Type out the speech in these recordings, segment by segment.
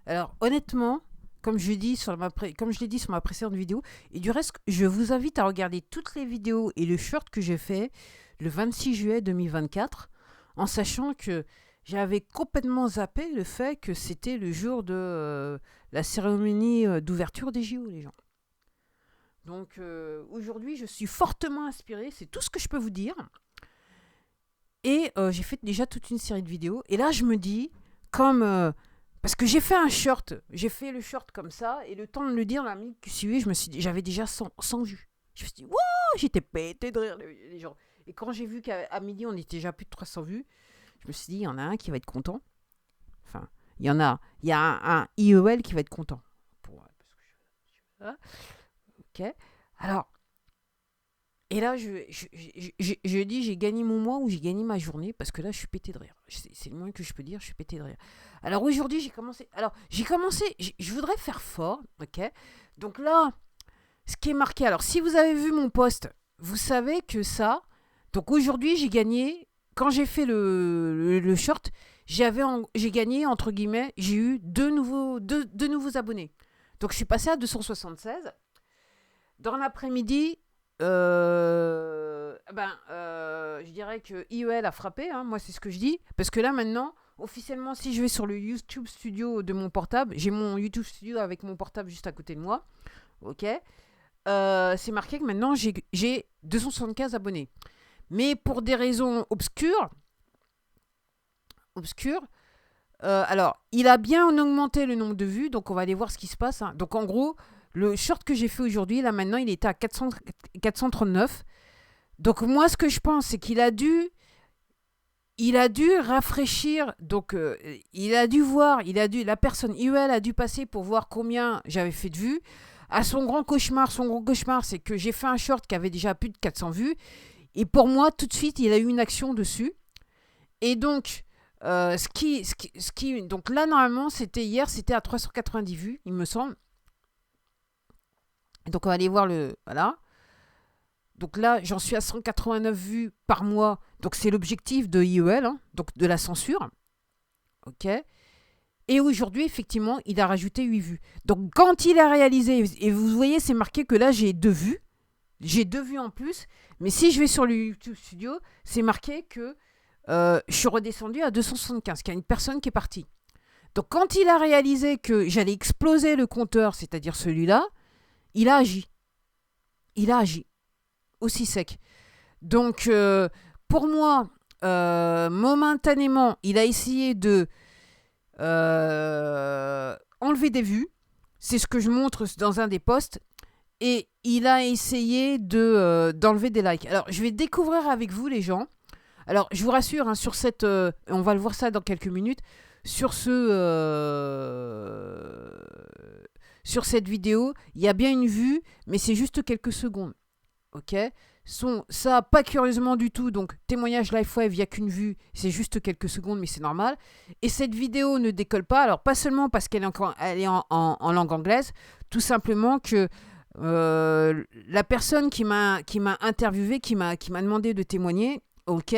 Alors, honnêtement, comme je l'ai dit sur ma précédente vidéo, et du reste, je vous invite à regarder toutes les vidéos et le short que j'ai fait le 26 juillet 2024, en sachant que j'avais complètement zappé le fait que c'était le jour de la cérémonie d'ouverture des JO, les gens. Donc, aujourd'hui, je suis fortement inspirée, c'est tout ce que je peux vous dire. Et j'ai fait déjà toute une série de vidéos. Et là, je me dis, comme... parce que j'ai fait un short. J'ai fait le short comme ça. Et le temps de le dire, dans la minute qui suivait, j'avais déjà 100 vues. Je me suis dit, wow, j'étais pété de rire, les gens. Et quand j'ai vu qu'à midi, on était déjà plus de 300 vues, je me suis dit, il y en a un qui va être content. Enfin, il y a un IEL qui va être content. Voilà. Ok. Alors, et là, je dis, j'ai gagné mon mois ou j'ai gagné ma journée parce que là, je suis pété de rire. C'est le moins que je peux dire, je suis pété de rire. Alors aujourd'hui, j'ai commencé. Je voudrais faire fort, ok. Donc là, ce qui est marqué. Alors, si vous avez vu mon post, vous savez que ça. Donc aujourd'hui, j'ai gagné. Quand j'ai fait le short, j'ai gagné, entre guillemets, j'ai eu deux nouveaux abonnés. Donc je suis passé à 276. Dans l'après-midi, je dirais que IEL a frappé, hein, moi c'est ce que je dis, parce que là maintenant, officiellement, si je vais sur le YouTube Studio de mon portable, j'ai mon YouTube Studio avec mon portable juste à côté de moi, ok, c'est marqué que maintenant j'ai 275 abonnés. Mais pour des raisons obscures, alors, il a bien augmenté le nombre de vues, donc on va aller voir ce qui se passe. Hein. Donc en gros, le short que j'ai fait aujourd'hui, là maintenant, il était à 439. Donc moi, ce que je pense, c'est qu'il a dû rafraîchir. Donc il a dû voir, la personne IEL a dû passer pour voir combien j'avais fait de vues. À son grand cauchemar, c'est que j'ai fait un short qui avait déjà plus de 400 vues. Et pour moi, tout de suite, il a eu une action dessus. Et donc, donc là, normalement, c'était à 390 vues, il me semble. Donc, on va aller voir voilà. Donc là, j'en suis à 189 vues par mois. Donc, c'est l'objectif de IEL, hein, donc de la censure. OK. Et aujourd'hui, effectivement, il a rajouté 8 vues. Donc, quand il a réalisé, et vous voyez, c'est marqué que là, j'ai 2 vues. J'ai 2 vues en plus. Mais si je vais sur le YouTube Studio, c'est marqué que je suis redescendu à 275, qu'il y a une personne qui est partie. Donc quand il a réalisé que j'allais exploser le compteur, c'est-à-dire celui-là, il a agi. Il a agi. Aussi sec. Donc pour moi, momentanément, il a essayé de enlever des vues. C'est ce que je montre dans un des posts. Et il a essayé d'enlever des likes. Alors, je vais découvrir avec vous, les gens. Alors, je vous rassure, hein, sur cette... on va le voir ça dans quelques minutes. Sur cette vidéo, il y a bien une vue, mais c'est juste quelques secondes. Ok. Ça, pas curieusement du tout. Donc, témoignage LiveWave, il n'y a qu'une vue. C'est juste quelques secondes, mais c'est normal. Et cette vidéo ne décolle pas. Alors, pas seulement parce qu'elle est en langue anglaise. Tout simplement que la personne qui m'a interviewé, qui m'a demandé de témoigner, ok,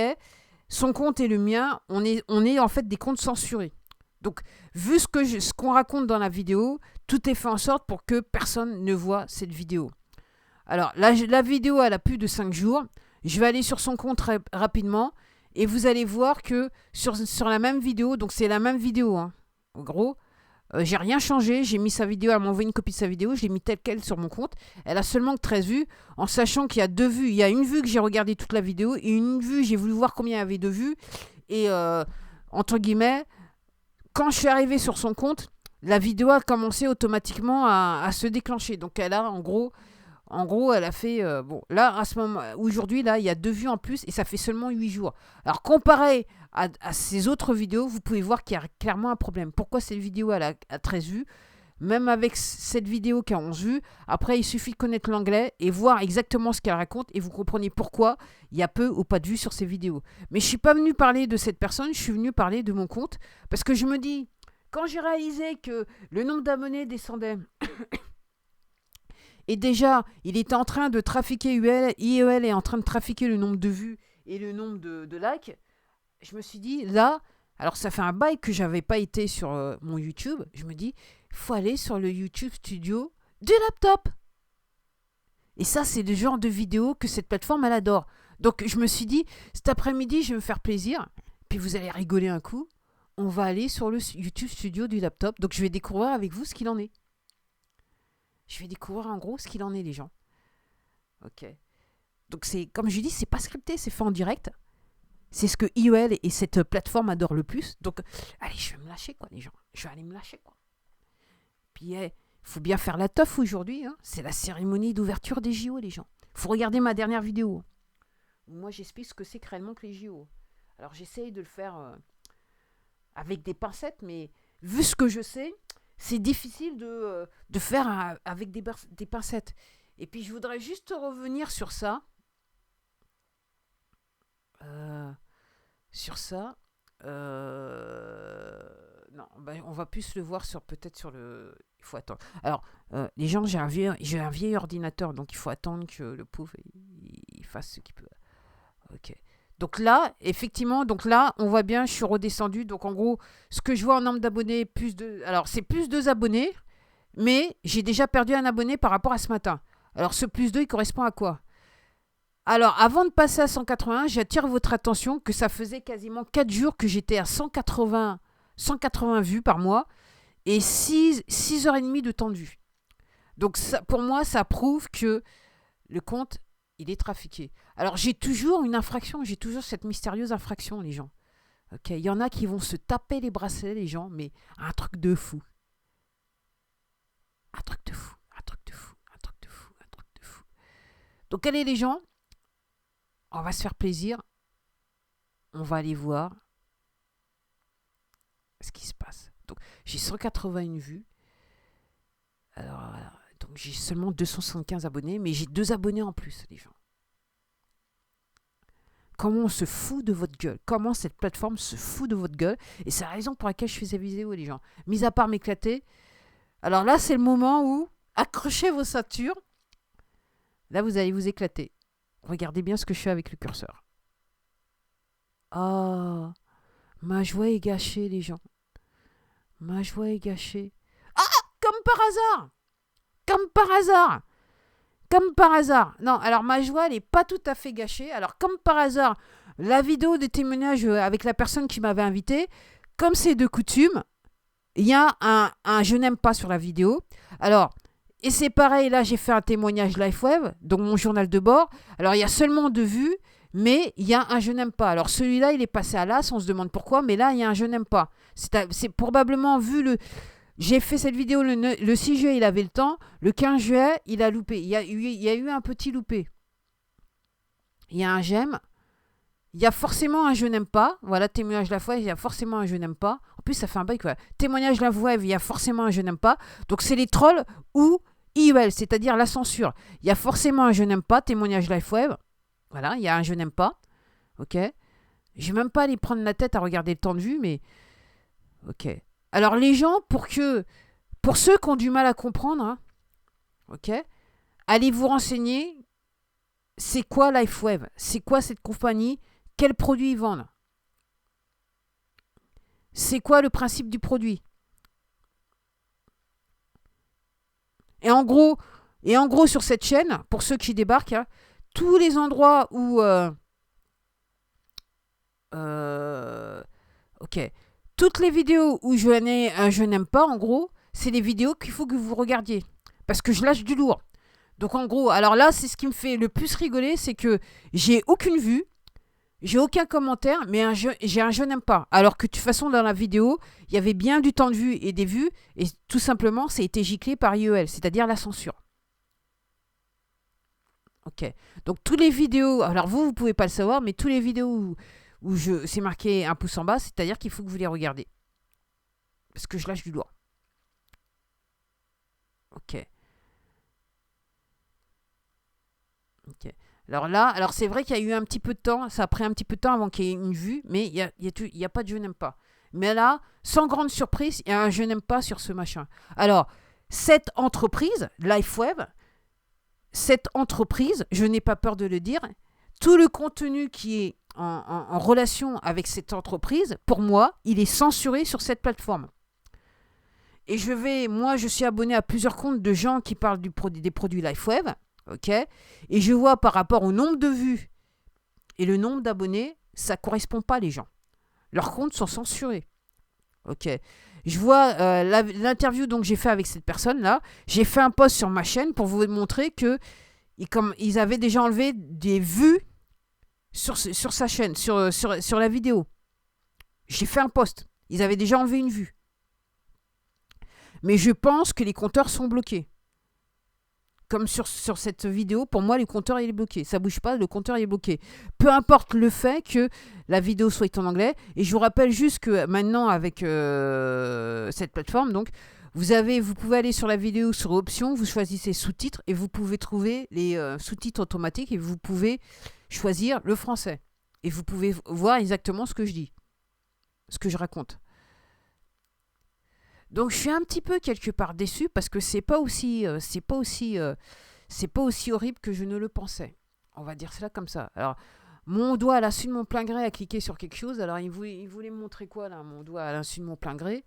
son compte et le mien, on est en fait des comptes censurés. Donc, vu ce qu'on raconte dans la vidéo, tout est fait en sorte pour que personne ne voit cette vidéo. Alors, la vidéo, elle a plus de 5 jours. Je vais aller sur son compte rapidement et vous allez voir que sur la même vidéo, donc c'est la même vidéo, hein, en gros, j'ai rien changé, j'ai mis sa vidéo, elle m'a envoyé une copie de sa vidéo, je l'ai mis telle quelle sur mon compte. Elle a seulement que 13 vues, en sachant qu'il y a 2 vues. Il y a une vue que j'ai regardé toute la vidéo et une vue, j'ai voulu voir combien il y avait de vues. Et entre guillemets, quand je suis arrivée sur son compte, la vidéo a commencé automatiquement à se déclencher. Donc elle a en gros, elle a fait... bon, là, à ce moment, aujourd'hui, là, il y a 2 vues en plus et ça fait seulement 8 jours. Alors, comparé à ces autres vidéos, vous pouvez voir qu'il y a clairement un problème. Pourquoi cette vidéo, elle a 13 vues? Même avec cette vidéo qui a 11 vues, après, il suffit de connaître l'anglais et voir exactement ce qu'elle raconte et vous comprenez pourquoi il y a peu ou pas de vues sur ces vidéos. Mais je ne suis pas venu parler de cette personne, je suis venu parler de mon compte parce que je me dis, quand j'ai réalisé que le nombre d'abonnés descendait... Et déjà, il était en train de trafiquer IEL est en train de trafiquer le nombre de vues et le nombre de likes. Je me suis dit, là, Alors ça fait un bail que j'avais pas été sur mon YouTube. Je me dis, il faut aller sur le YouTube Studio du laptop. Et ça, c'est le genre de vidéo que cette plateforme, elle adore. Donc je me suis dit, cet après-midi, je vais me faire plaisir. Puis vous allez rigoler un coup. On va aller sur le YouTube Studio du laptop. Donc je vais découvrir avec vous ce qu'il en est. Je vais découvrir en gros ce qu'il en est, les gens. Ok. Donc c'est, comme je dis, c'est pas scripté, c'est fait en direct. C'est ce que IEL et cette plateforme adorent le plus. Donc, allez, je vais me lâcher, quoi, les gens. Je vais aller me lâcher, quoi. Puis, il faut bien faire la teuf aujourd'hui. Hein. C'est la cérémonie d'ouverture des JO, les gens. Il faut regarder ma dernière vidéo. Moi, j'explique ce que c'est réellement que les JO. Alors, j'essaye de le faire avec des pincettes, mais vu ce que je sais, c'est difficile de faire avec des pincettes. Et puis, je voudrais juste revenir sur ça. Sur ça, non, on va plus le voir peut-être sur le. Il faut attendre. Alors, les gens, j'ai un vieil ordinateur, donc il faut attendre que le pauvre il fasse ce qu'il peut. Ok. Donc là, effectivement, on voit bien, je suis redescendu. Donc en gros, ce que je vois en nombre d'abonnés, alors c'est plus 2 abonnés, mais j'ai déjà perdu un abonné par rapport à ce matin. Alors ce plus 2, il correspond à quoi ? Alors, avant de passer à 180, j'attire votre attention que ça faisait quasiment 4 jours que j'étais à 180 vues par mois et 6h30 de temps de vue. Donc, ça, pour moi, ça prouve que le compte, il est trafiqué. Alors, j'ai toujours une infraction, j'ai toujours cette mystérieuse infraction, les gens. Ok, il y en a qui vont se taper les bracelets, les gens, mais un truc de fou. Un truc de fou, un truc de fou, un truc de fou, un truc de fou. Donc, allez, les gens. On va se faire plaisir. On va aller voir ce qui se passe. Donc, j'ai 181 vues. Alors, voilà. Donc, j'ai seulement 275 abonnés, mais j'ai 2 abonnés en plus, les gens. Comment on se fout de votre gueule? Comment cette plateforme se fout de votre gueule? Et c'est la raison pour laquelle je fais cette vidéo, les gens. Mis à part m'éclater. Alors là, c'est le moment où accrochez vos ceintures. Là, vous allez vous éclater. Regardez bien ce que je fais avec le curseur. Ah, ma joie est gâchée, les gens. Ma joie est gâchée. Ah, comme par hasard. Comme par hasard. Comme par hasard. Non, alors ma joie, elle n'est pas tout à fait gâchée. Alors, comme par hasard, la vidéo de témoignage avec la personne qui m'avait invité, comme c'est de coutume, il y a un je n'aime pas sur la vidéo. Alors, et c'est pareil, là, j'ai fait un témoignage LifeWeb, donc mon journal de bord. Alors, il y a seulement 2 vues, mais il y a un je n'aime pas. Alors, celui-là, il est passé à l'as, on se demande pourquoi, mais là, il y a un je n'aime pas. C'est probablement vu le... J'ai fait cette vidéo le 6 juillet, il avait le temps. Le 15 juillet, il a loupé. Il y a eu un petit loupé. Il y a un j'aime. Il y a forcément un je n'aime pas. Voilà, témoignage LifeWeb, il y a forcément un je n'aime pas. En plus, ça fait un bail. Voilà. Témoignage LifeWeb, il y a forcément un je n'aime pas. Donc, c'est les trolls ou IEL, c'est-à-dire la censure. Il y a forcément un je n'aime pas, témoignage LifeWeb. Voilà, il y a un je n'aime pas. Ok. Je vais même pas aller prendre la tête à regarder le temps de vue, mais... Ok. Alors, les gens, pour ceux qui ont du mal à comprendre, hein, ok, allez vous renseigner, c'est quoi LifeWeb? C'est quoi cette compagnie? Quels produits ils vendent? C'est quoi le principe du produit? Et en gros, sur cette chaîne, pour ceux qui débarquent, hein, tous les endroits où... ok. Toutes les vidéos où je n'aime pas, en gros, c'est les vidéos qu'il faut que vous regardiez. Parce que je lâche du lourd. Donc en gros, alors là, c'est ce qui me fait le plus rigoler, c'est que j'ai aucune vue, j'ai aucun commentaire, mais j'ai un je n'aime pas. Alors que de toute façon, dans la vidéo, il y avait bien du temps de vue et des vues, et tout simplement, ça a été giclé par IEL, c'est-à-dire la censure. Ok. Donc toutes les vidéos, alors vous ne pouvez pas le savoir, mais toutes les vidéos où c'est marqué un pouce en bas, c'est-à-dire qu'il faut que vous les regardez. Parce que je lâche du lourd. Ok. Ok. Alors là, c'est vrai qu'il y a eu un petit peu de temps, ça a pris un petit peu de temps avant qu'il y ait une vue, mais il y a pas de je n'aime pas. Mais là, sans grande surprise, il y a un je n'aime pas sur ce machin. Alors, cette entreprise, LifeWeb, je n'ai pas peur de le dire, tout le contenu qui est en relation avec cette entreprise, pour moi, il est censuré sur cette plateforme. Et moi, je suis abonné à plusieurs comptes de gens qui parlent des produits LifeWave, ok. Et je vois par rapport au nombre de vues et le nombre d'abonnés, ça ne correspond pas, les gens. Leurs comptes sont censurés, ok. Je vois l'interview que j'ai fait avec cette personne-là. J'ai fait un post sur ma chaîne pour vous montrer que ils avaient déjà enlevé des vues sur sa chaîne, sur la vidéo. J'ai fait un post. Ils avaient déjà enlevé une vue. Mais je pense que les compteurs sont bloqués. Comme sur cette vidéo, pour moi, le compteur il est bloqué. Ça ne bouge pas, le compteur il est bloqué. Peu importe le fait que la vidéo soit en anglais. Et je vous rappelle juste que maintenant, avec cette plateforme, donc, vous pouvez aller sur la vidéo, sur options, vous choisissez sous-titres et vous pouvez trouver les sous-titres automatiques et vous pouvez choisir le français. Et vous pouvez voir exactement ce que je dis, ce que je raconte. Donc je suis un petit peu quelque part déçu parce que c'est pas aussi horrible que je ne le pensais. On va dire cela comme ça. Alors mon doigt à l'insu de mon plein gré a cliqué sur quelque chose. Alors il voulait me montrer quoi là, mon doigt à l'insu de mon plein gré.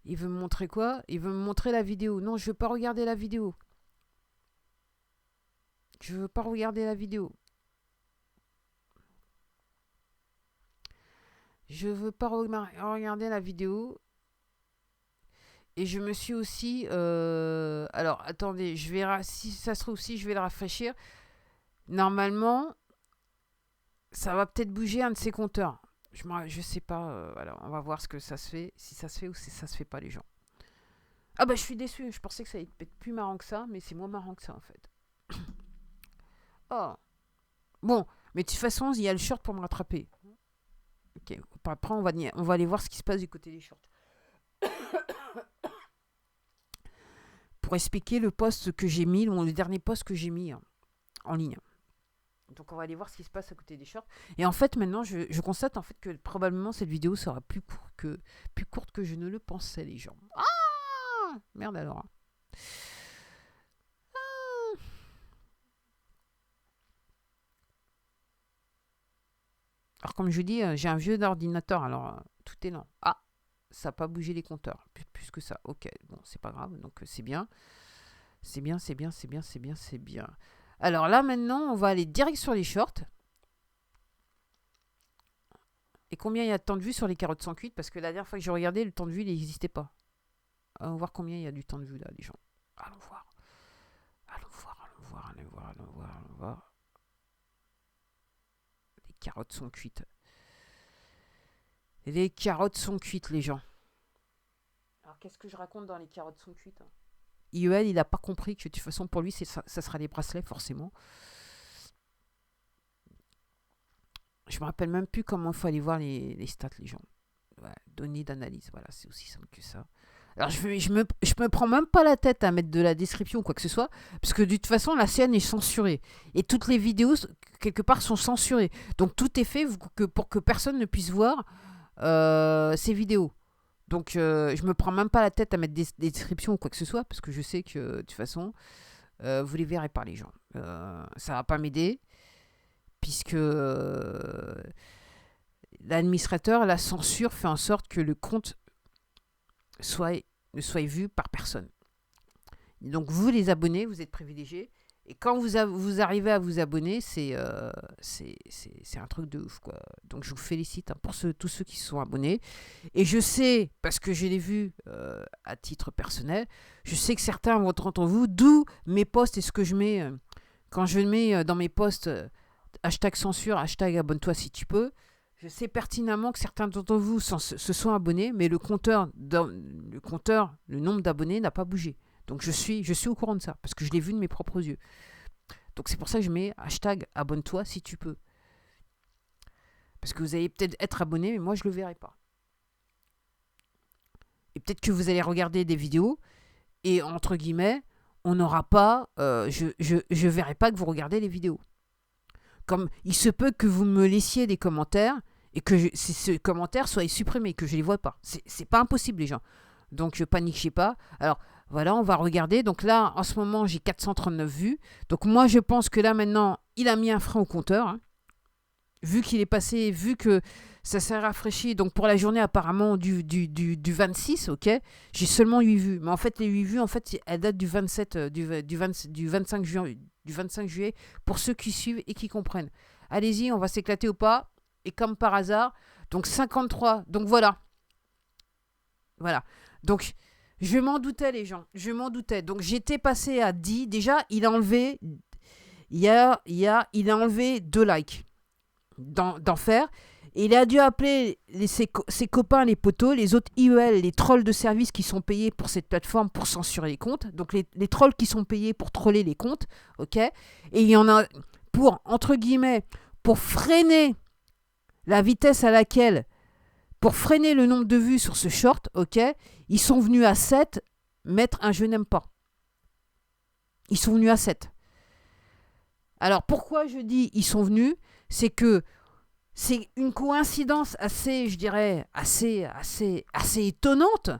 Il veut me montrer quoi? Il veut me montrer la vidéo. Non, je veux pas regarder la vidéo. Je veux pas regarder la vidéo. Je veux pas regarder la vidéo. Et je me suis aussi... alors, attendez, si ça se trouve, si je vais le rafraîchir, normalement, ça va peut-être bouger un de ces compteurs. Je sais pas. Alors, on va voir ce que ça se fait. Si ça se fait ou si ça se fait pas, les gens. Ah bah, je suis déçu. Je pensais que ça allait être plus marrant que ça, mais c'est moins marrant que ça, en fait. Oh. Bon, mais de toute façon, il y a le short pour me rattraper. Ok. Après, on va aller voir ce qui se passe du côté des shorts. Pour expliquer le post que j'ai mis, le dernier post que j'ai mis en ligne. Donc on va aller voir ce qui se passe à côté des shorts. Et en fait, maintenant, je constate en fait que probablement cette vidéo sera plus courte que je ne le pensais, les gens. Ah, merde alors. Alors comme je dis, j'ai un vieux ordinateur, alors tout est lent. Ah, ça n'a pas bougé les compteurs, plus que ça. Ok, bon, c'est pas grave, donc c'est bien. C'est bien. Alors là, maintenant, on va aller direct sur les shorts. Et combien il y a de temps de vue sur les carottes sans cuite? Parce que la dernière fois que j'ai regardé, le temps de vue, il n'existait pas. Allons voir combien il y a du temps de vue là, les gens. Allons voir. Les carottes sont cuites. Les carottes sont cuites, les gens. Alors, qu'est-ce que je raconte dans les carottes sont cuites? IEL, il n'a pas compris que de toute façon, pour lui, ça sera les bracelets, forcément. Je me rappelle même plus comment il faut aller voir les stats, les gens. Ouais, données d'analyse, voilà, c'est aussi simple que ça. Alors, je me prends même pas la tête à mettre de la description ou quoi que ce soit, parce que de toute façon, la scène est censurée. Et toutes les vidéos, quelque part, sont censurées. Donc, tout est fait pour que personne ne puisse voir ces vidéos. Donc, je me prends même pas la tête à mettre des descriptions ou quoi que ce soit, parce que je sais que, de toute façon, vous les verrez pas, les gens. Ça va pas m'aider, puisque l'administrateur, la censure, fait en sorte que le compte ne soit vu par personne. Donc, vous, les abonnés, vous êtes privilégiés. Et quand vous arrivez à vous abonner, c'est un truc de ouf, quoi. Donc je vous félicite pour tous ceux qui se sont abonnés. Et je sais, parce que je l'ai vu à titre personnel, je sais que certains vont d'entre vous, d'où mes posts et ce que je mets, quand je mets dans mes posts hashtag censure, hashtag abonne-toi si tu peux, je sais pertinemment que certains d'entre vous se sont abonnés, mais le compteur, le nombre d'abonnés n'a pas bougé. Donc je suis au courant de ça, parce que je l'ai vu de mes propres yeux. Donc c'est pour ça que je mets hashtag abonne-toi si tu peux. Parce que vous allez peut-être être abonné, mais moi je ne le verrai pas. Et peut-être que vous allez regarder des vidéos, et entre guillemets, on n'aura pas... je verrai pas que vous regardez les vidéos. Comme il se peut que vous me laissiez des commentaires, et que ces commentaires soient supprimés, que je ne les vois pas. C'est pas impossible, les gens. Donc je paniquez pas. Alors... Voilà, on va regarder. Donc là, en ce moment, j'ai 439 vues. Donc moi, je pense que là, maintenant, il a mis un frein au compteur. Hein. vu qu'il est passé, vu que ça s'est rafraîchi, donc pour la journée apparemment du 26, ok, j'ai seulement 8 vues. Mais en fait, les 8 vues, en fait, elles datent du 27, du 25 juin, du 25 juillet, pour ceux qui suivent et qui comprennent. Allez-y, on va s'éclater ou pas. Et comme par hasard, donc 53. Donc voilà. Voilà. Donc, je m'en doutais, les gens. Je m'en doutais. Donc, j'étais passé à 10. Déjà, il a enlevé... il a enlevé 2 likes d'enfer. Et il a dû appeler ses copains, les potos, les autres IEL, les trolls de service qui sont payés pour cette plateforme pour censurer les comptes. Donc, les trolls qui sont payés pour troller les comptes. OK. Et il y en a pour, entre guillemets, pour freiner la vitesse à laquelle... Pour freiner le nombre de vues sur ce short, ok, ils sont venus à 7 mettre un je n'aime pas. Ils sont venus à 7. Alors pourquoi je dis ils sont venus? C'est que c'est une coïncidence assez, je dirais, assez étonnante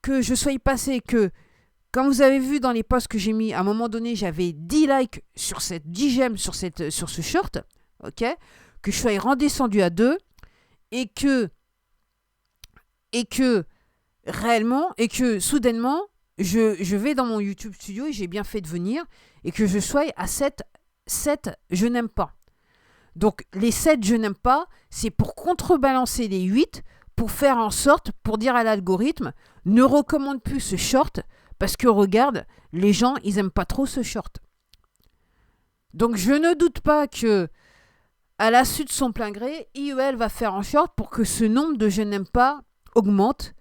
que je sois passé que, comme vous avez vu dans les posts que j'ai mis, à un moment donné, j'avais 10 likes sur 10 j'aime sur ce short, ok, que je sois redescendu à 2 et que réellement, et que soudainement, je vais dans mon YouTube Studio et j'ai bien fait de venir et que je sois à 7 je n'aime pas. Donc les 7 je n'aime pas, c'est pour contrebalancer les 8, pour faire en sorte, pour dire à l'algorithme, ne recommande plus ce short parce que regarde, les gens, ils n'aiment pas trop ce short. Donc je ne doute pas que à la suite de son plein gré, IEL va faire en sorte pour que ce nombre de je n'aime pas augmente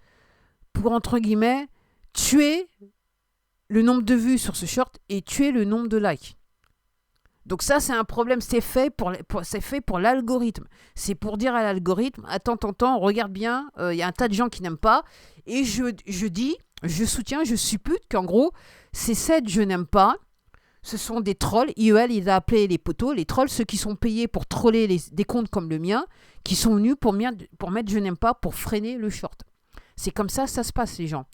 pour, entre guillemets, tuer le nombre de vues sur ce short et tuer le nombre de likes. Donc ça, c'est un problème, c'est fait pour l'algorithme. C'est pour dire à l'algorithme, attends, regarde bien, y a un tas de gens qui n'aiment pas. Et je dis, je soutiens, je suppute qu'en gros, ces 7 je n'aime pas, ce sont des trolls. IEL, il a appelé les potos, les trolls, ceux qui sont payés pour troller des comptes comme le mien, qui sont venus pour mettre je n'aime pas, pour freiner le short. C'est comme ça se passe, les gens.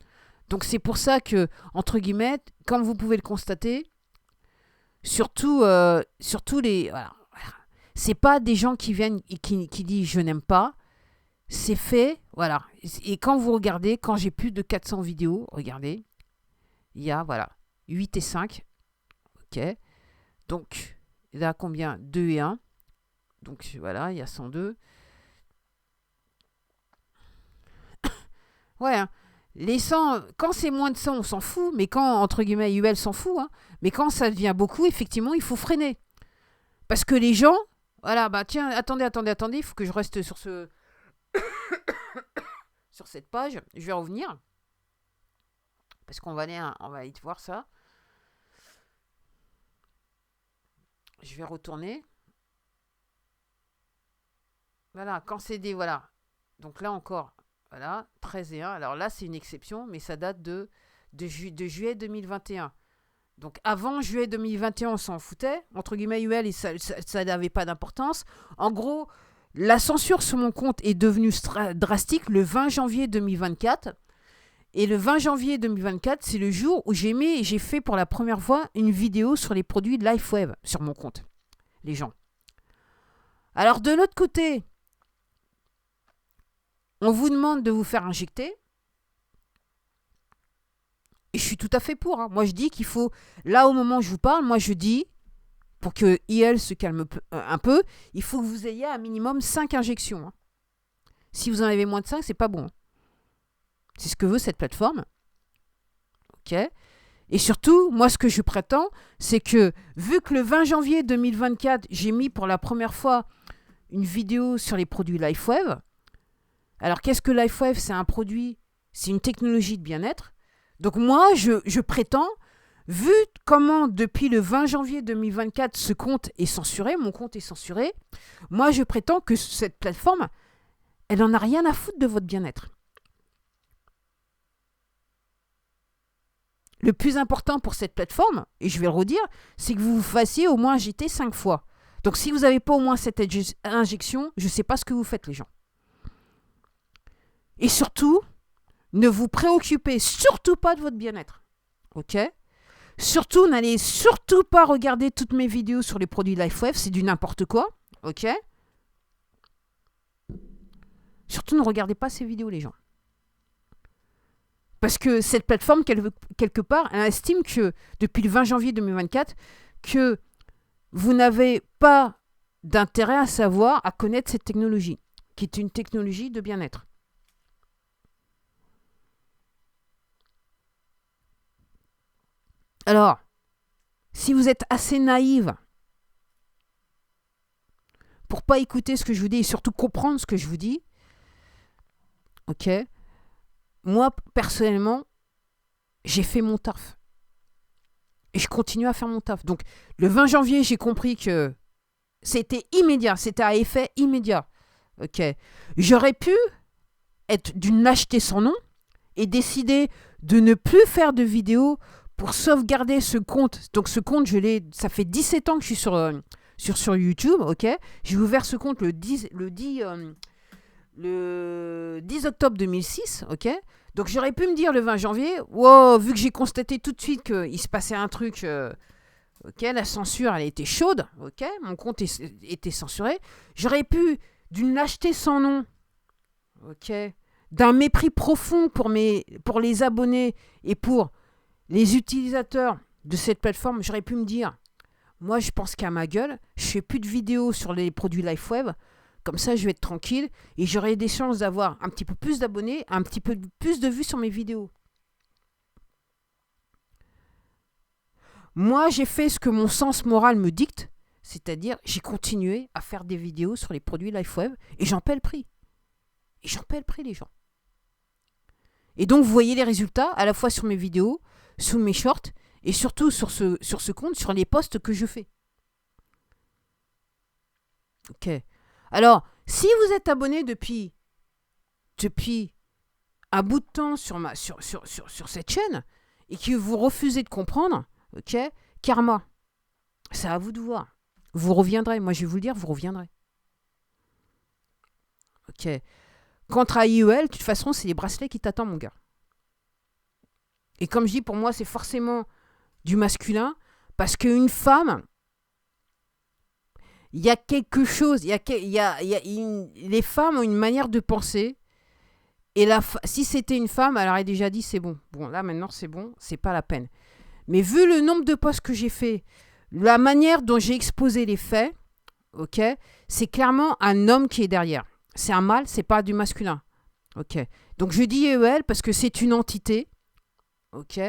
Donc c'est pour ça que, entre guillemets, comme vous pouvez le constater, surtout les... Voilà, c'est pas des gens qui viennent et qui disent je n'aime pas. C'est fait, voilà. Et quand vous regardez, quand j'ai plus de 400 vidéos, regardez, il y a, voilà, 8 et 5. Ok. Donc, il y a combien? 2 et 1. Donc, voilà, il y a 102. Ouais, hein. Les 100, quand c'est moins de 100, on s'en fout. Mais quand, entre guillemets, UL s'en fout. Hein. Mais quand ça devient beaucoup, effectivement, il faut freiner. Parce que les gens... Voilà, bah tiens, attendez. Il faut que je reste sur sur cette page. Je vais revenir. Parce qu'on va aller voir ça. Je vais retourner. Voilà, quand c'est des... Voilà. Donc là encore, voilà, 13 et 1. Alors là, c'est une exception, mais ça date de juillet 2021. Donc avant juillet 2021, on s'en foutait. Entre guillemets, UL, et ça n'avait pas d'importance. En gros, la censure sur mon compte est devenue drastique le 20 janvier 2024. Et le 20 janvier 2024, c'est le jour où j'ai fait pour la première fois une vidéo sur les produits de LifeWave sur mon compte, les gens. Alors de l'autre côté, on vous demande de vous faire injecter. Et je suis tout à fait pour. Hein. Moi, je dis qu'il faut, là au moment où je vous parle, moi je dis, pour que IL se calme un peu, il faut que vous ayez un minimum 5 injections. Hein. Si vous en avez moins de 5, c'est pas bon. C'est ce que veut cette plateforme. Ok. Et surtout, moi, ce que je prétends, c'est que, vu que le 20 janvier 2024, j'ai mis pour la première fois une vidéo sur les produits LifeWave. Alors, qu'est-ce que LifeWave? C'est un produit, c'est une technologie de bien-être. Donc, moi, je prétends, vu comment, depuis le 20 janvier 2024, ce compte est censuré, mon compte est censuré, moi, je prétends que cette plateforme, elle n'en a rien à foutre de votre bien-être. Le plus important pour cette plateforme, et je vais le redire, c'est que vous vous fassiez au moins injecter 5 fois. Donc, si vous n'avez pas au moins cette injection, je ne sais pas ce que vous faites, les gens. Et surtout, ne vous préoccupez surtout pas de votre bien-être. Ok? Surtout, n'allez surtout pas regarder toutes mes vidéos sur les produits LifeWave, c'est du n'importe quoi. Ok? Surtout ne regardez pas ces vidéos, les gens. Parce que cette plateforme, quelque part, elle estime que depuis le 20 janvier 2024, que vous n'avez pas d'intérêt à savoir, à connaître cette technologie, qui est une technologie de bien-être. Alors, si vous êtes assez naïve pour pas écouter ce que je vous dis et surtout comprendre ce que je vous dis, ok, moi, personnellement, j'ai fait mon taf. Et je continue à faire mon taf. Donc, le 20 janvier, j'ai compris que c'était immédiat, c'était à effet immédiat. Ok. J'aurais pu être d'une lâcheté sans nom et décider de ne plus faire de vidéos pour sauvegarder ce compte. Donc, ce compte, ça fait 17 ans que je suis sur YouTube, ok. J'ai ouvert ce compte le 10 octobre 2006, ok. Donc j'aurais pu me dire le 20 janvier, wow, vu que j'ai constaté tout de suite qu'il se passait un truc, ok, la censure elle était chaude, ok, mon compte était censuré, j'aurais pu, d'une lâcheté sans nom, ok, d'un mépris profond pour les abonnés et pour les utilisateurs de cette plateforme, j'aurais pu me dire, moi je pense qu'à ma gueule, je fais plus de vidéos sur les produits LifeWeb. Comme ça, je vais être tranquille et j'aurai des chances d'avoir un petit peu plus d'abonnés, un petit peu plus de vues sur mes vidéos. Moi, j'ai fait ce que mon sens moral me dicte, c'est-à-dire j'ai continué à faire des vidéos sur les produits LifeWeb et j'en paie le prix. Et j'en paie le prix, les gens. Et donc, vous voyez les résultats à la fois sur mes vidéos, sur mes shorts et surtout sur ce compte, sur les posts que je fais. Ok. Alors, si vous êtes abonné depuis un bout de temps sur cette chaîne et que vous refusez de comprendre, ok, karma, c'est à vous de voir. Vous reviendrez. Moi, je vais vous le dire, vous reviendrez. Ok. Quant à IEL, de toute façon, c'est les bracelets qui t'attendent, mon gars. Et comme je dis, pour moi, c'est forcément du masculin parce qu'une femme, il y a quelque chose, les femmes ont une manière de penser. Et si c'était une femme, elle aurait déjà dit c'est bon. Bon, là maintenant c'est bon, c'est pas la peine. Mais vu le nombre de posts que j'ai fait, la manière dont j'ai exposé les faits, ok, c'est clairement un homme qui est derrière. C'est un mâle, c'est pas du masculin. Ok. Donc je dis EEL parce que c'est une entité, ok,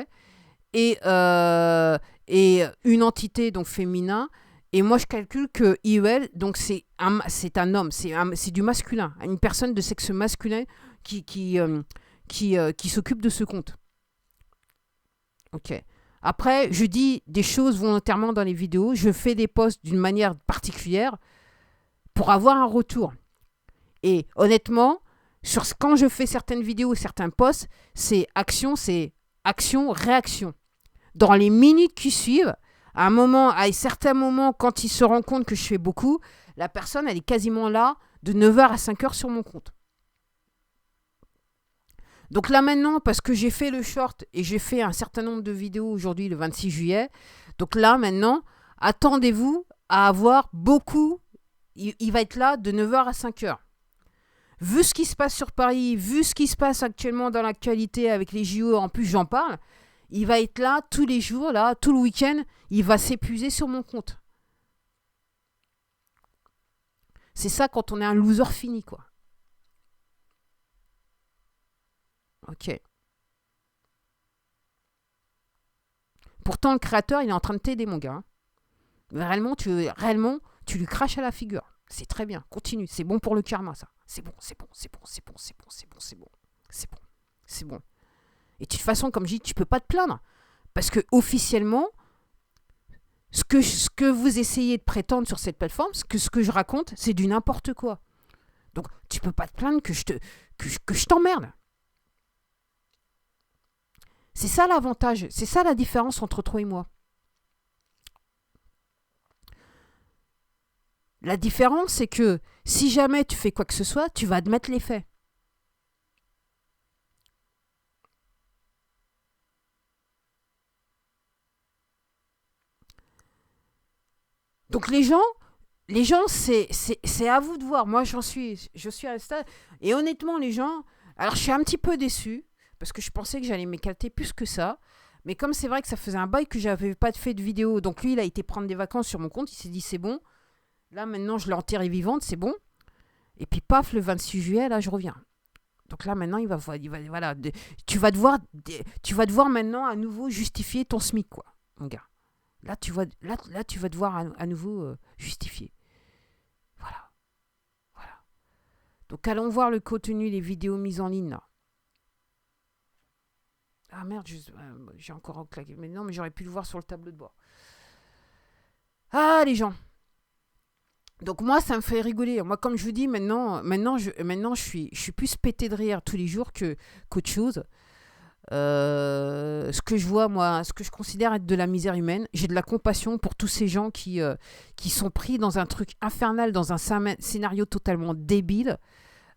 et une entité donc féminin. Et moi, je calcule que IEL, donc c'est un homme, c'est du masculin, une personne de sexe masculin qui s'occupe de ce compte. Ok. Après, je dis des choses volontairement dans les vidéos, je fais des posts d'une manière particulière pour avoir un retour. Et honnêtement, quand je fais certaines vidéos, certains posts, c'est action, réaction. Dans les minutes qui suivent, à certains moments, quand il se rend compte que je fais beaucoup, la personne, elle est quasiment là de 9h à 5h sur mon compte. Donc là maintenant, parce que j'ai fait le short et j'ai fait un certain nombre de vidéos aujourd'hui, le 26 juillet, donc là maintenant, attendez-vous à avoir beaucoup, il va être là de 9h à 5h. Vu ce qui se passe sur Paris, vu ce qui se passe actuellement dans l'actualité avec les JO, en plus j'en parle, il va être là tous les jours, là, tout le week-end, il va s'épuiser sur mon compte. C'est ça quand on est un loser fini, quoi. Ok. Pourtant, le créateur, il est en train de t'aider, mon gars. Réellement, tu lui craches à la figure. C'est très bien, continue. C'est bon pour le karma, ça. C'est bon. Et de toute façon, comme je dis, tu peux pas te plaindre. Parce que officiellement, ce que vous essayez de prétendre sur cette plateforme, ce que je raconte, c'est du n'importe quoi. Donc, tu peux pas te plaindre que je t'emmerde. C'est ça l'avantage, c'est ça la différence entre toi et moi. La différence, c'est que si jamais tu fais quoi que ce soit, tu vas admettre les faits. Donc les gens, les gens, c'est à vous de voir. Moi, je suis à un stade. Et honnêtement, les gens, alors je suis un petit peu déçue parce que je pensais que j'allais m'éclater plus que ça. Mais comme c'est vrai que ça faisait un bail que j'avais pas fait de vidéo, donc lui, il a été prendre des vacances sur mon compte. Il s'est dit, c'est bon. Là, maintenant, je l'ai enterrée vivante, c'est bon. Et puis, paf, le 26 juillet, là, je reviens. Donc là, maintenant, voilà, tu vas devoir maintenant à nouveau justifier ton SMIC, quoi, mon gars. Là, tu vas devoir à nouveau justifier. Voilà, voilà. Donc, allons voir le contenu des vidéos mises en ligne, là. Ah merde, j'ai encore claqué. Mais non, mais j'aurais pu le voir sur le tableau de bord. Ah, les gens. Donc moi, ça me fait rigoler. Moi, comme je vous dis, maintenant je suis plus pété de rire tous les jours qu'autre chose. Ce que je vois, moi, ce que je considère être de la misère humaine, j'ai de la compassion pour tous ces gens qui sont pris dans un truc infernal, dans un scénario totalement débile,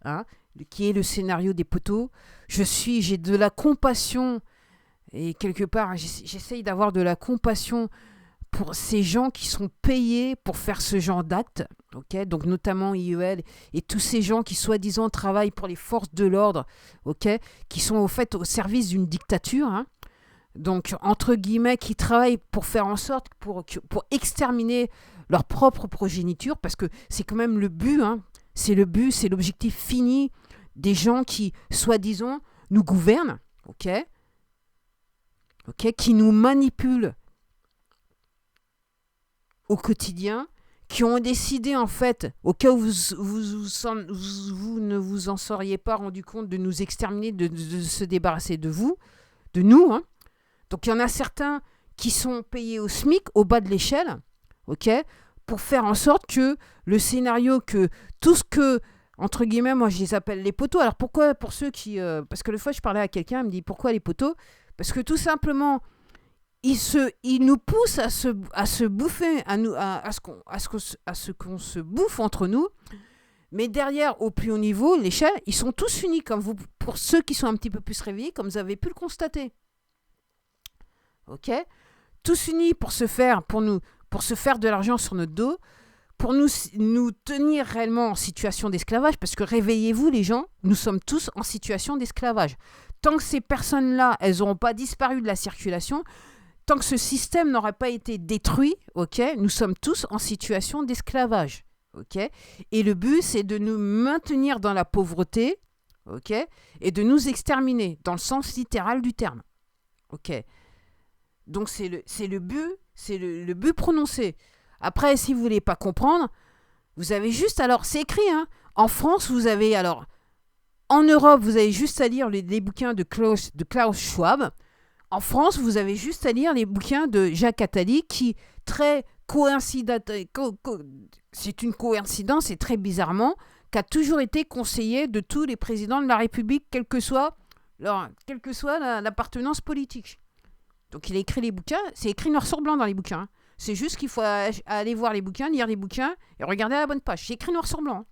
hein, qui est le scénario des poteaux. J'ai de la compassion, et quelque part, j'essaye d'avoir de la compassion pour ces gens qui sont payés pour faire ce genre d'actes, okay, donc notamment IEL et tous ces gens qui soi-disant travaillent pour les forces de l'ordre, okay, qui sont au fait au service d'une dictature, hein, donc entre guillemets qui travaillent pour faire en sorte pour exterminer leur propre progéniture, parce que c'est quand même le but, hein, c'est l'objectif fini des gens qui soi-disant nous gouvernent, okay, qui nous manipulent au quotidien, qui ont décidé en fait, au cas où vous ne vous en seriez pas rendu compte, de nous exterminer, de se débarrasser de nous. Hein. Donc il y en a certains qui sont payés au SMIC, au bas de l'échelle, pour faire en sorte que le scénario, que tout ce que, entre guillemets, moi je les appelle les poteaux. Alors pourquoi, pour ceux qui... parce que le fois je parlais à quelqu'un, il me dit pourquoi les poteaux ? Parce que tout simplement... Il nous pousse à se bouffer, à ce qu'on se bouffe entre nous. Mais derrière, au plus haut niveau, l'échelle, ils sont tous unis, comme vous, pour ceux qui sont un petit peu plus réveillés, comme vous avez pu le constater. Ok ? Tous unis pour se faire de l'argent sur notre dos, pour nous tenir réellement en situation d'esclavage, parce que réveillez-vous les gens, nous sommes tous en situation d'esclavage. Tant que ces personnes-là, elles n'auront pas disparu de la circulation, tant que ce système n'aura pas été détruit, nous sommes tous en situation d'esclavage. Et le but, c'est de nous maintenir dans la pauvreté, et de nous exterminer, dans le sens littéral du terme. Donc c'est le but prononcé. Après, si vous ne voulez pas comprendre, vous avez juste, alors c'est écrit, hein, en France, vous avez, alors, en Europe, vous avez juste à lire les bouquins de Klaus Schwab. En France, vous avez juste à lire les bouquins de Jacques Attali qui, très c'est une coïncidence et très bizarrement, qui a toujours été conseiller de tous les présidents de la République, quelle que soit l'appartenance politique. Donc il a écrit les bouquins, c'est écrit noir sur blanc dans les bouquins. Hein. C'est juste qu'il faut aller voir les bouquins, lire les bouquins et regarder à la bonne page. C'est écrit noir sur blanc. Hein.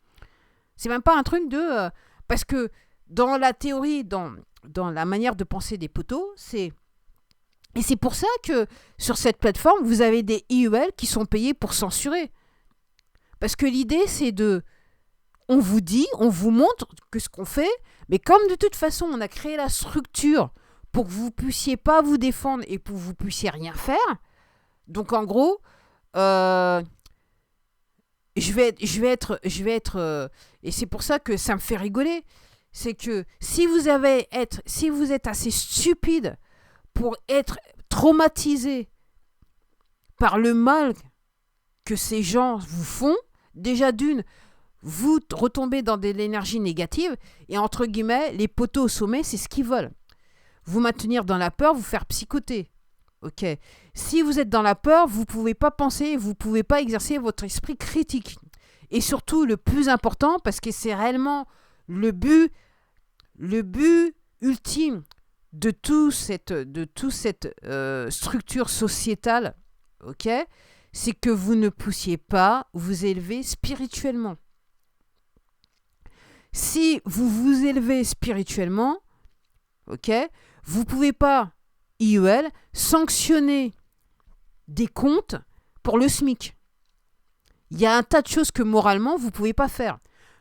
C'est même pas un truc de... parce que dans la théorie, dans la manière de penser des poteaux, et c'est pour ça que sur cette plateforme, vous avez des IEL qui sont payés pour censurer. Parce que l'idée, c'est on vous dit, on vous montre que ce qu'on fait, mais comme de toute façon, on a créé la structure pour que vous ne puissiez pas vous défendre et pour que vous ne puissiez rien faire, donc en gros, je vais être et c'est pour ça que ça me fait rigoler, c'est que si vous êtes assez stupide pour être traumatisé par le mal que ces gens vous font, déjà d'une, vous retombez dans de l'énergie négative, et entre guillemets, les poteaux au sommet, c'est ce qu'ils veulent. Vous maintenir dans la peur, vous faire psychoter. Si vous êtes dans la peur, vous ne pouvez pas penser, vous ne pouvez pas exercer votre esprit critique. Et surtout, le plus important, parce que c'est réellement le but ultime de toute cette structure sociétale, c'est que vous ne puissiez pas vous élever spirituellement. Si vous vous élevez spirituellement, vous ne pouvez pas, IEL, sanctionner des comptes pour le SMIC. Il y a un tas de choses que moralement, vous ne pouvez pas faire.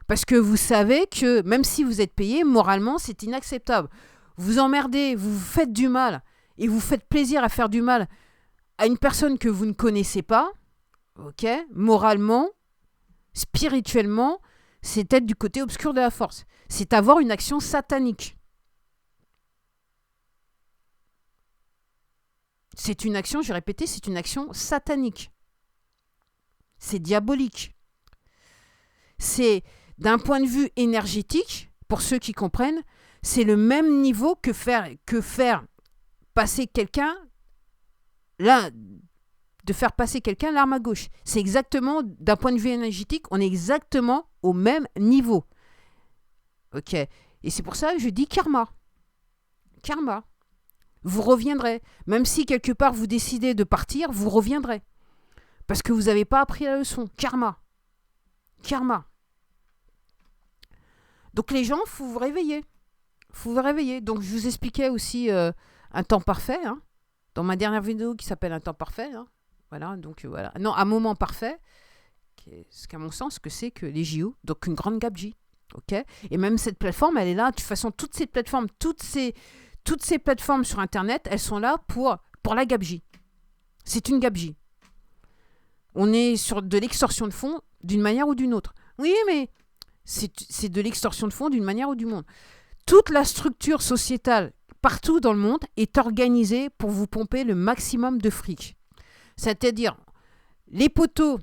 Parce que vous savez que même si vous êtes payé, moralement, c'est inacceptable. Vous emmerdez, vous vous faites du mal et vous faites plaisir à faire du mal à une personne que vous ne connaissez pas, ok, moralement, spirituellement, c'est être du côté obscur de la force. C'est avoir une action satanique. C'est une action, j'ai répété, c'est une action satanique. C'est diabolique. C'est, d'un point de vue énergétique, pour ceux qui comprennent, c'est le même niveau que faire passer quelqu'un, là, de faire passer quelqu'un l'arme à gauche. C'est exactement, d'un point de vue énergétique, on est exactement au même niveau. Ok. Et c'est pour ça que je dis karma. Karma. Vous reviendrez. Même si quelque part vous décidez de partir, vous reviendrez. Parce que vous n'avez pas appris la leçon. Karma. Karma. Donc les gens, il faut vous réveiller. Faut vous réveiller. Donc je vous expliquais aussi un temps parfait. Hein, dans ma dernière vidéo qui s'appelle un temps parfait. Hein, voilà, donc voilà. Non, un moment parfait. Ce qu'à mon sens, que c'est que les JO. Donc une grande gabegie. Ok. Et même cette plateforme, elle est là. De toute façon, toutes ces plateformes sur Internet, elles sont là pour la gabegie. C'est une gabegie. On est sur de l'extorsion de fonds d'une manière ou d'une autre. Oui, mais c'est de l'extorsion de fonds d'une manière ou d'une autre. Toute la structure sociétale partout dans le monde est organisée pour vous pomper le maximum de fric. C'est-à-dire, les poteaux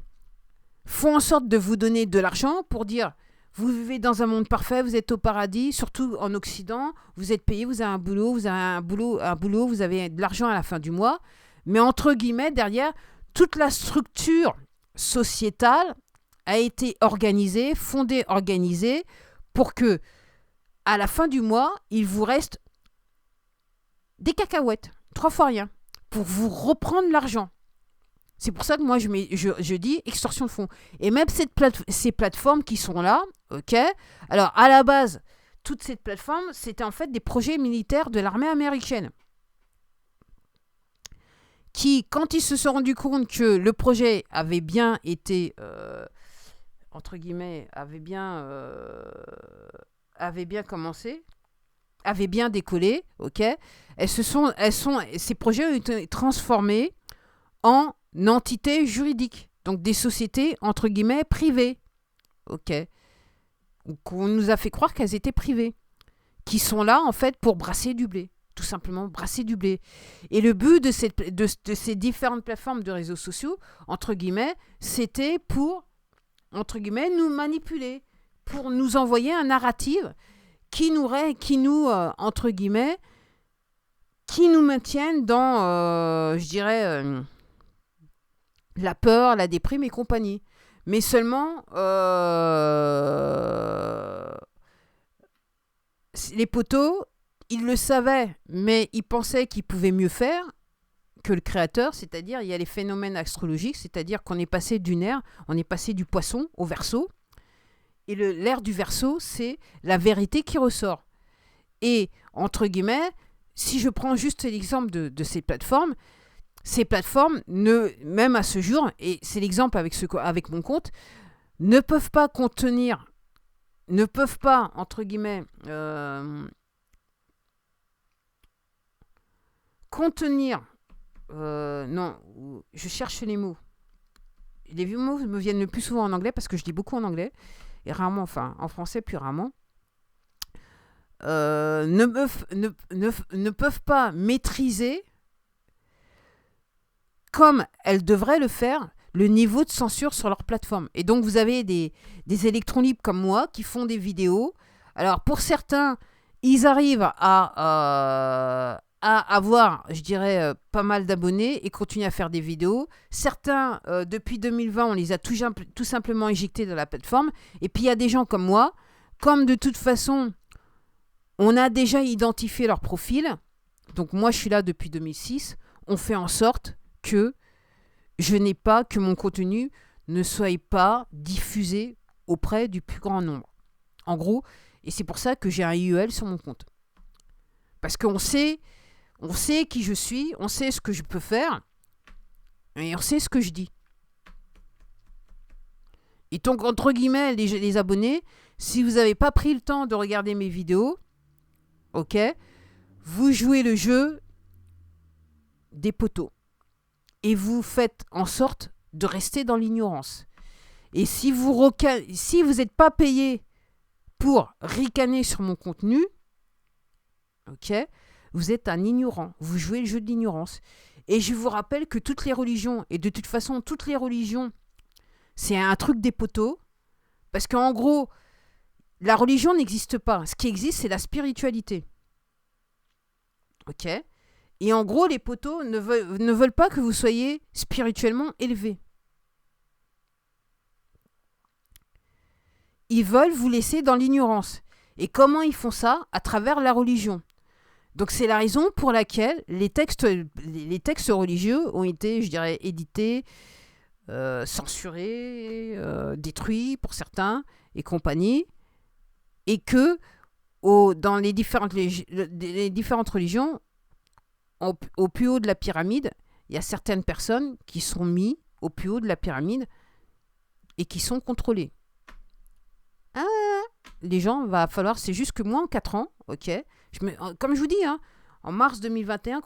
font en sorte de vous donner de l'argent pour dire vous vivez dans un monde parfait, vous êtes au paradis, surtout en Occident, vous êtes payé, vous avez un boulot, vous avez de l'argent à la fin du mois. Mais entre guillemets, derrière, toute la structure sociétale a été organisée, fondée, organisée pour que, à la fin du mois, il vous reste des cacahuètes, 3 fois rien, pour vous reprendre l'argent. C'est pour ça que moi, je dis extorsion de fonds. Et même ces plateformes qui sont là, ok. Alors, à la base, toute cette plateforme, c'était en fait des projets militaires de l'armée américaine. Qui, quand ils se sont rendus compte que le projet avait bien été, entre guillemets, avait bien commencé, avait bien décollé, ok. Ces projets ont été transformés en entités juridiques, donc des sociétés entre guillemets privées, ok. Donc on nous a fait croire qu'elles étaient privées, qui sont là en fait pour brasser du blé, tout simplement brasser du blé. Et le but de ces différentes plateformes de réseaux sociaux, entre guillemets, c'était pour entre guillemets nous manipuler, pour nous envoyer un narratif qui nous entre guillemets, qui nous maintiennent dans, je dirais, la peur, la déprime et compagnie. Mais seulement, les poteaux, ils le savaient, mais ils pensaient qu'ils pouvaient mieux faire que le créateur, c'est-à-dire il y a les phénomènes astrologiques, c'est-à-dire qu'on est passé d'une ère, on est passé du poisson au Verseau, et l'ère du Verseau, c'est la vérité qui ressort. Et, entre guillemets, si je prends juste l'exemple de ces plateformes, même à ce jour, et c'est l'exemple avec mon compte, ne peuvent pas, entre guillemets, contenir, non, je cherche les mots. Les mots me viennent le plus souvent en anglais parce que je dis beaucoup en anglais, et rarement, enfin, en français plus rarement. Ne peuvent pas maîtriser comme elles devraient le faire, le niveau de censure sur leur plateforme. Et donc, vous avez des électrons libres comme moi qui font des vidéos. Alors, pour certains, ils arrivent à avoir, je dirais, pas mal d'abonnés et continuent à faire des vidéos. Certains, depuis 2020, on les a tout simplement éjectés de la plateforme. Et puis, il y a des gens comme moi, comme de toute façon, on a déjà identifié leur profil. Donc, moi, je suis là depuis 2006. On fait en sorte que que mon contenu ne soit pas diffusé auprès du plus grand nombre. En gros, et c'est pour ça que j'ai un IEL sur mon compte. Parce qu'on sait qui je suis, on sait ce que je peux faire, et on sait ce que je dis. Et donc, entre guillemets, les abonnés, si vous n'avez pas pris le temps de regarder mes vidéos, ok, vous jouez le jeu des poteaux. Et vous faites en sorte de rester dans l'ignorance. Et si vous n'êtes pas payé pour ricaner sur mon contenu, ok, vous êtes un ignorant. Vous jouez le jeu de l'ignorance. Et je vous rappelle que toutes les religions, et de toute façon, toutes les religions, c'est un truc des poteaux. Parce qu'en gros, la religion n'existe pas. Ce qui existe, c'est la spiritualité. Ok ? Et en gros, les poteaux ne veulent pas que vous soyez spirituellement élevé. Ils veulent vous laisser dans l'ignorance. Et comment ils font ça ? À travers la religion. Donc c'est la raison pour laquelle les textes religieux ont été, je dirais, édités, censurés, détruits pour certains et compagnie. Et que dans les différentes religions, au plus haut de la pyramide, il y a certaines personnes qui sont mises au plus haut de la pyramide et qui sont contrôlées. Les gens, va falloir, c'est juste que moi en 4 ans, ok, comme je vous dis, hein, en mars 2021,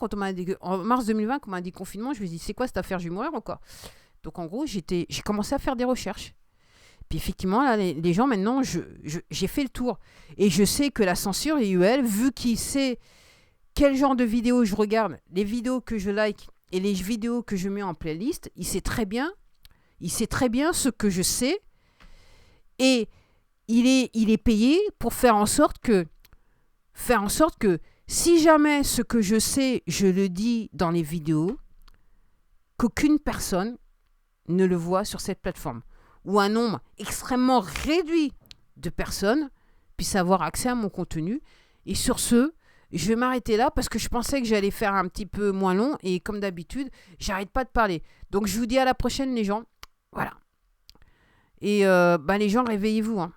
en mars 2020, quand on m'a dit confinement, je me suis dit, c'est quoi cette affaire, je vais mourir encore. Donc en gros, j'ai commencé à faire des recherches. Puis effectivement, là, les gens, maintenant, j'ai fait le tour. Et je sais que la censure, IUL, vu qu'il sait quel genre de vidéos je regarde, les vidéos que je like et les vidéos que je mets en playlist, il sait très bien ce que je sais. Et il est payé pour faire en sorte que si jamais ce que je sais, je le dis dans les vidéos, qu'aucune personne ne le voit sur cette plateforme. Ou un nombre extrêmement réduit de personnes puissent avoir accès à mon contenu. Et sur ce, je vais m'arrêter là parce que je pensais que j'allais faire un petit peu moins long. Et comme d'habitude, j'arrête pas de parler. Donc je vous dis à la prochaine les gens. Voilà. Et les gens, réveillez-vous, hein.